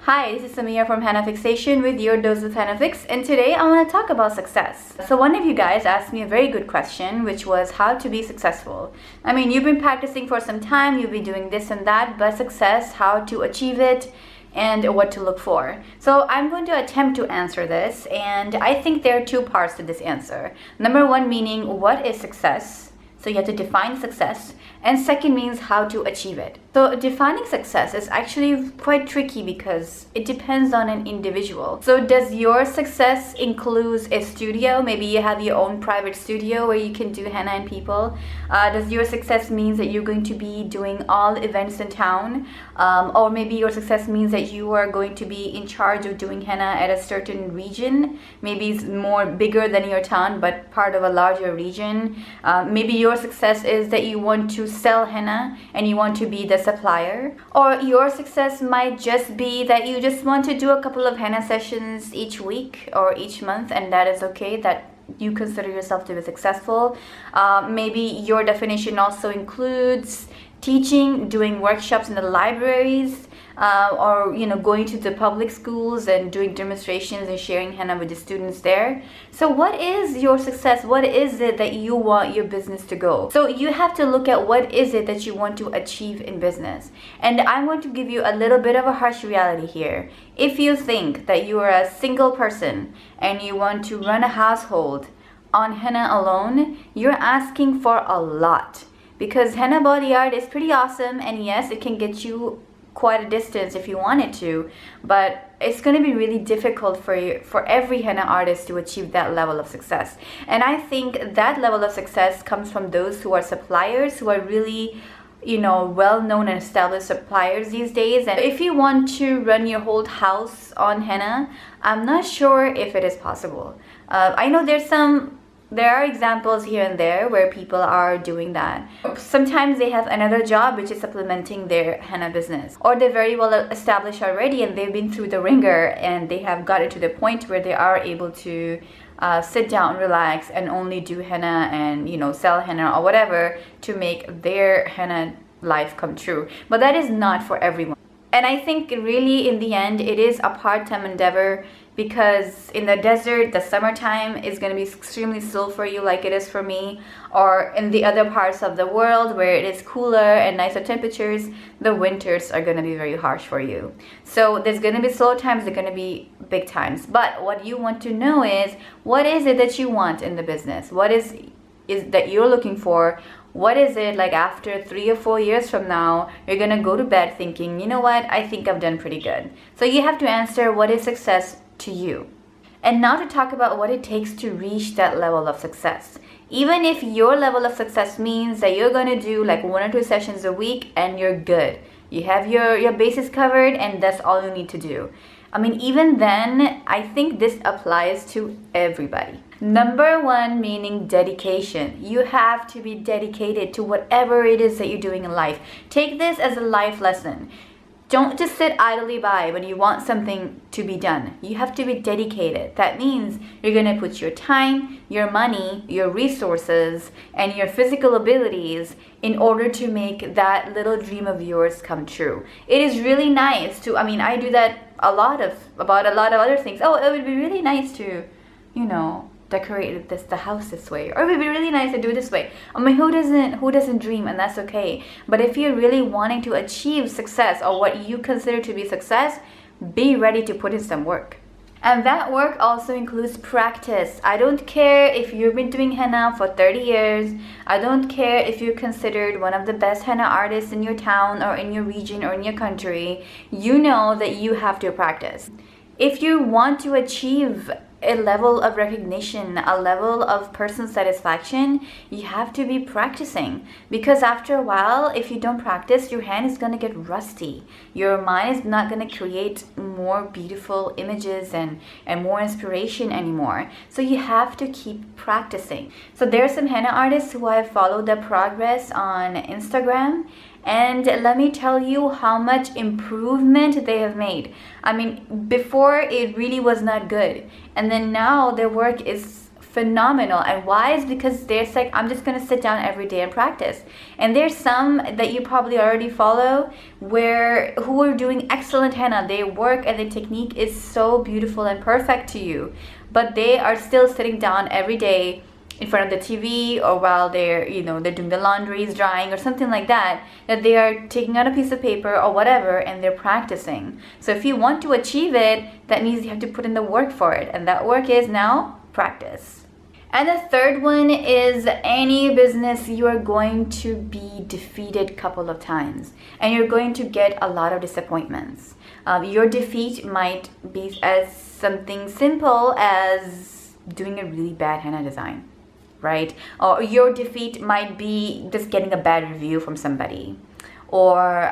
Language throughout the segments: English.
Hi, this is Samia from Henna Fixation with your dose of Henna Fix, and today I want to talk about success. So one of you guys asked me a very good question, which was how to be successful. I mean, you've been practicing for some time, you've been doing this and that, but success, how to achieve it, and what to look for. So I'm going to attempt to answer this, and I think there are two parts to this answer. Number one, meaning what is success? So you have to define success. And second means how to achieve it. So defining success is actually quite tricky because it depends on an individual. So does your success include a studio? Maybe you have your own private studio where you can do henna and people. Does your success means that you're going to be doing all events in town? Or maybe your success means that you are going to be in charge of doing henna at a certain region. Maybe it's more bigger than your town but part of a larger region. Maybe your success is that you want to sell henna and you want to be the supplier, or your success might just be that you just want to do a couple of henna sessions each week or each month, and that is okay, that you consider yourself to be successful. Maybe your definition also includes teaching, doing workshops in the libraries, or going to the public schools and doing demonstrations and sharing henna with the students there. So what is your success? What is it that you want your business to go? So you have to look at what is it that you want to achieve in business. And I'm going to give you a little bit of a harsh reality here. If you think that you are a single person and you want to run a household on henna alone, you're asking for a lot. Because henna body art is pretty awesome, and yes, it can get you quite a distance if you wanted to, but it's going to be really difficult for every henna artist to achieve that level of success. And I think that level of success comes from those who are suppliers, who are really well-known and established suppliers these days. And if you want to run your whole house on henna, I'm not sure if it is possible. I know there are examples here and there where people are doing that. Sometimes they have another job which is supplementing their henna business, or they're very well established already and they've been through the ringer and they have gotten to the point where they are able to sit down, relax, and only do henna and sell henna or whatever to make their henna life come true. But that is not for everyone. And I think really in the end it is a part-time endeavor, because in the desert, the summertime is going to be extremely slow for you like it is for me, or in the other parts of the world where it is cooler and nicer temperatures, the winters are going to be very harsh for you. So there's going to be slow times, there's going to be big times. But what you want to know is, what is it that you want in the business? What is that you're looking for? What is it like after 3 or 4 years from now, you're going to go to bed thinking, you know what, I think I've done pretty good. So you have to answer, what is success to you? And now to talk about what it takes to reach that level of success. Even if your level of success means that you're going to do like 1 or 2 sessions a week and you're good, you have your bases covered and that's all you need to do. I mean, even then, I think this applies to everybody. Number one, meaning dedication. You have to be dedicated to whatever it is that you're doing in life. Take this as a life lesson. Don't just sit idly by when you want something to be done. You have to be dedicated. That means you're going to put your time, your money, your resources, and your physical abilities in order to make that little dream of yours come true. It is really nice to, I do that about a lot of other things. Oh, it would be really nice to, decorate the house this way, or it would be really nice to do it this way. Who doesn't dream? And that's okay. But if you're really wanting to achieve success, or what you consider to be success, be ready to put in some work. And that work also includes practice. I don't care if you've been doing henna for 30 years. I don't care if you're considered one of the best henna artists in your town or in your region or in your country. You know that you have to practice. If you want to achieve a level of recognition, a level of person satisfaction, you have to be practicing. Because after a while, if you don't practice, your hand is going to get rusty. Your mind is not going to create more beautiful images and more inspiration anymore. So you have to keep practicing. So there are some henna artists who I have followed their progress on Instagram, and let me tell you how much improvement they have made. Before it really was not good, and then now their work is phenomenal. And why? Is because they're like, I'm just gonna sit down every day and practice. And there's some that you probably already follow who are doing excellent henna. Their work and their technique is so beautiful and perfect to you, but they are still sitting down every day in front of the TV, or while they're doing the laundries, drying or something like that, that they are taking out a piece of paper or whatever and they're practicing. So if you want to achieve it, that means you have to put in the work for it, and that work is now practice. And the third one is, any business, you are going to be defeated a couple of times and you're going to get a lot of disappointments. Your defeat might be as something simple as doing a really bad henna design, right? Or your defeat might be just getting a bad review from somebody, or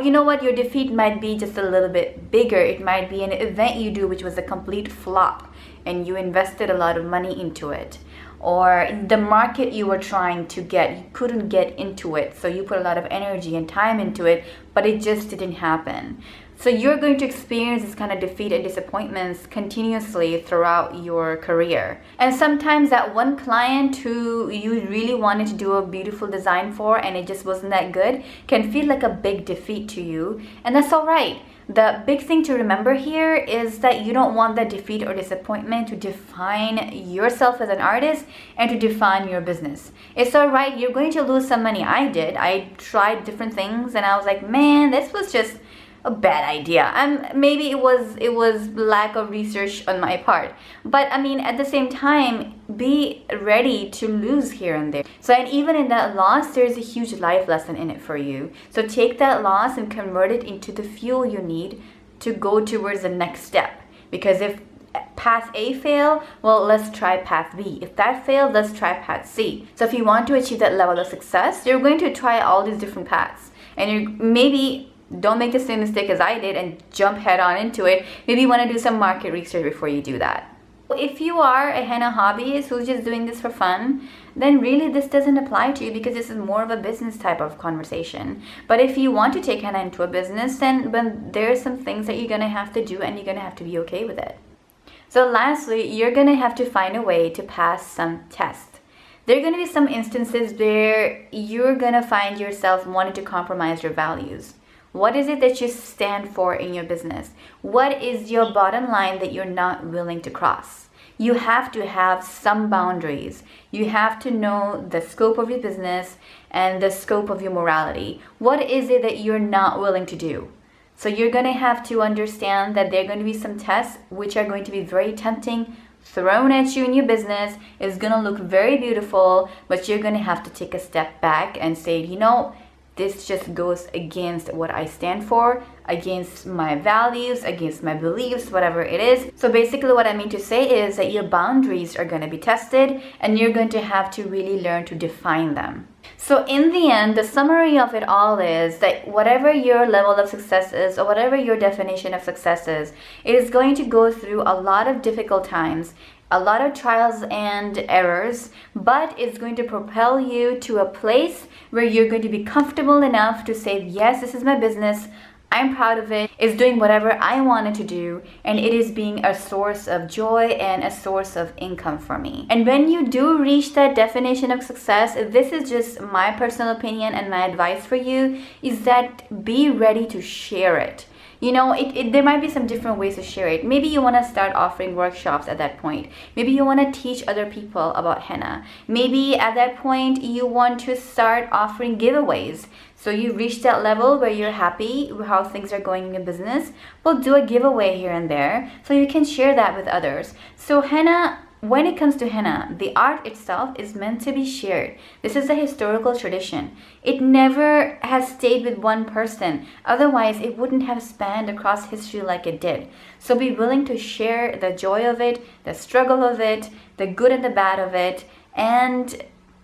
you know what, your defeat might be just a little bit bigger. It might be an event you do which was a complete flop and you invested a lot of money into it, or the market you were trying to get, you couldn't get into it, so you put a lot of energy and time into it, but it just didn't happen. So you're going to experience this kind of defeat and disappointments continuously throughout your career. And sometimes that one client who you really wanted to do a beautiful design for and it just wasn't that good can feel like a big defeat to you, and that's all right. The big thing to remember here is that you don't want that defeat or disappointment to define yourself as an artist and to define your business. It's all right, you're going to lose some money. I tried different things and I was like, man, this was just a bad idea. Maybe it was lack of research on my part, but I mean, at the same time, be ready to lose here and there. So, and even in that loss, there's a huge life lesson in it for you. So take that loss and convert it into the fuel you need to go towards the next step. Because if path A fail, well, let's try path B. If that failed, let's try path C. So if you want to achieve that level of success, you're going to try all these different paths, and you maybe don't make the same mistake as I did and jump head on into it. Maybe you want to do some market research before you do that. If you are a henna hobbyist who's just doing this for fun, then really this doesn't apply to you, because this is more of a business type of conversation. But if you want to take henna into a business, then there are some things that you're going to have to do, and you're going to have to be okay with it. So lastly, you're going to have to find a way to pass some tests. There are going to be some instances where you're going to find yourself wanting to compromise your values. What is it that you stand for in your business? What is your bottom line that you're not willing to cross? You have to have some boundaries. You have to know the scope of your business and the scope of your morality. What is it that you're not willing to do? So you're going to have to understand that there are going to be some tests which are going to be very tempting, thrown at you in your business. It's going to look very beautiful, but you're going to have to take a step back and say, this just goes against what I stand for, against my values, against my beliefs, whatever it is. So basically what I mean to say is that your boundaries are going to be tested, and you're going to have to really learn to define them. So in the end, the summary of it all is that whatever your level of success is, or whatever your definition of success is, it is going to go through a lot of difficult times, a lot of trials and errors, but it's going to propel you to a place where you're going to be comfortable enough to say, yes, this is my business, I'm proud of it, it's doing whatever I want it to do, and it is being a source of joy and a source of income for me. And when you do reach that definition of success, this is just my personal opinion, and my advice for you is that be ready to share it. There might be some different ways to share it. Maybe you want to start offering workshops at that point. Maybe you want to teach other people about henna. Maybe at that point you want to start offering giveaways. So you reach that level where you're happy with how things are going in your business. Well, do a giveaway here and there so you can share that with others. So henna, when it comes to henna, the art itself is meant to be shared. This is a historical tradition. It never has stayed with one person. Otherwise, it wouldn't have spanned across history like it did. So be willing to share the joy of it, the struggle of it, the good and the bad of it, and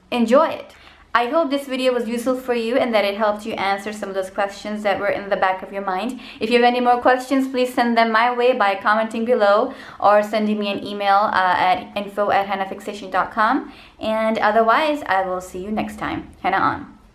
enjoy it. I hope this video was useful for you and that it helped you answer some of those questions that were in the back of your mind. If you have any more questions, please send them my way by commenting below or sending me an email at info@hennafixation.com. And otherwise, I will see you next time. Henna on.